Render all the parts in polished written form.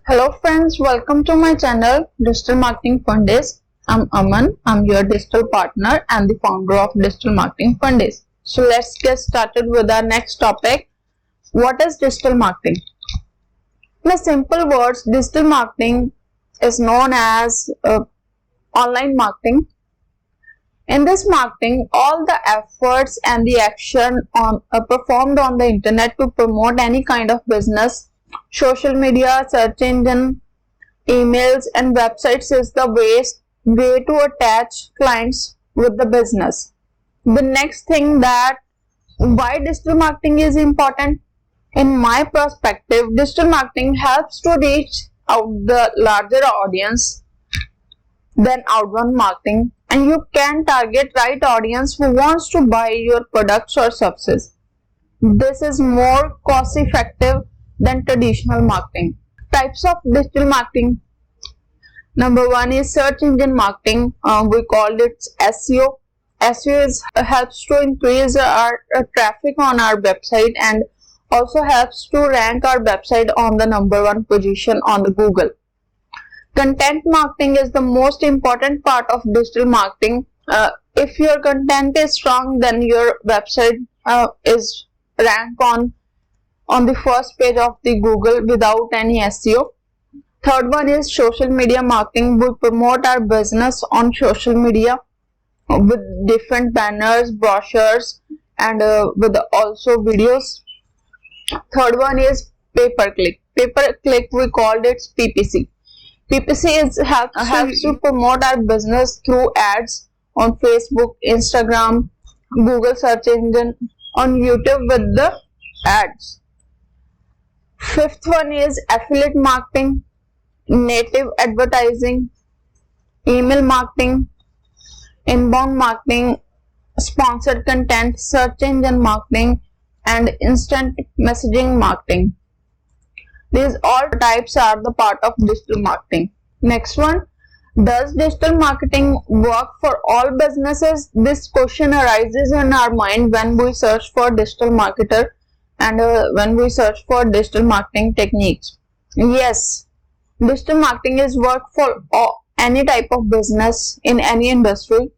Hello friends, welcome to my channel Digital Marketing Fun Days. I'm Aman, I'm your digital partner and the founder of Digital Marketing Fun Days. So let's get started with our next topic. What is digital marketing? In simple words, digital marketing is known as online marketing. In this marketing, all the efforts and the action performed on the internet to promote any kind of business, social media, search engine, emails and websites is the way to attach clients with the business. The next thing that why digital marketing is important, in my perspective, digital marketing helps to reach out the larger audience than outbound marketing, and you can target right audience who wants to buy your products or services. This is more cost effective than traditional marketing. Types of digital marketing. Number one is search engine marketing. We call it SEO. SEO helps to increase our traffic on our website and also helps to rank our website on the number one position on the Google. Content marketing is the most important part of digital marketing. If your content is strong, then your website is ranked on the first page of the Google without any SEO. Third one is social media marketing. We promote our business on social media with different banners, brochures, and with also videos. Third one is pay-per-click. Pay-per-click, we called it PPC. PPC helps to promote our business through ads on Facebook, Instagram, Google search engine, on YouTube with the ads. Fifth one is affiliate marketing, native advertising, email marketing, inbound marketing, sponsored content, search engine marketing, and instant messaging marketing. These all types are the part of digital marketing. Next one, does digital marketing work for all businesses? This question arises in our mind when we search for digital marketer and when we search for digital marketing techniques. Yes, digital marketing is work for any type of business in any industry,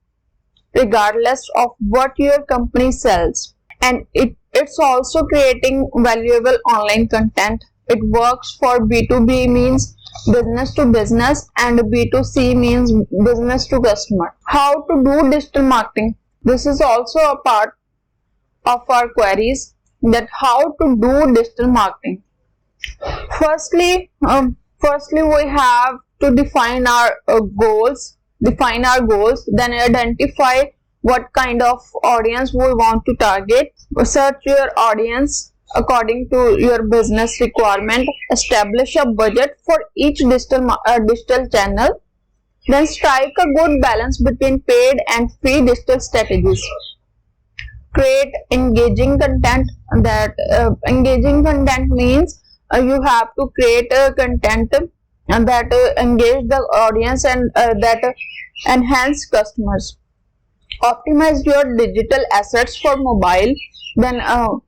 regardless of what your company sells. And it's also creating valuable online content. It works for B2B, means business to business, and B2C means business to customer. How to do digital marketing? This is also a part of our queries, that how to do digital marketing. Firstly, we have to define our goals. Then identify what kind of audience we want to target. Search your audience according to your business requirement. Establish a budget for each digital channel. Then strike a good balance between paid and free digital strategies. Create engaging content. Engaging content means you have to create a content that engage the audience and that enhance customers. Optimize your digital assets for mobile. Then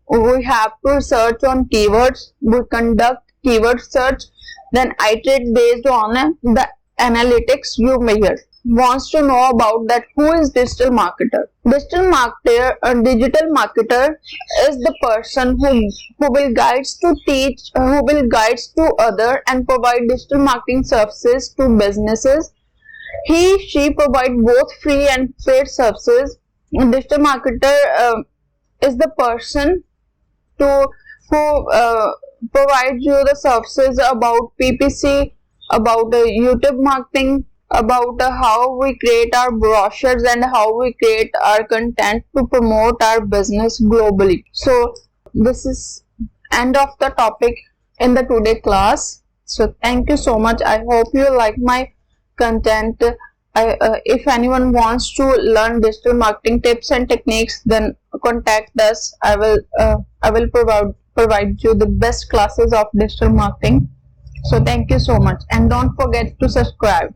we have to search on keywords. We conduct keyword search, then iterate based on the analytics you measure. Wants to know about that who is digital marketer. Digital marketer is the person who will guides to teach, who will guides to other and provide digital marketing services to businesses. She provide both free and paid services. Digital marketer is the person who provides you the services about PPC, about YouTube marketing, about how we create our brochures and how we create our content to promote our business globally. So this is end of the topic in the today class. So thank you so much. I hope you like my content. If anyone wants to learn digital marketing tips and techniques, then contact us. I will provide you the best classes of digital marketing. So thank you so much, and don't forget to subscribe.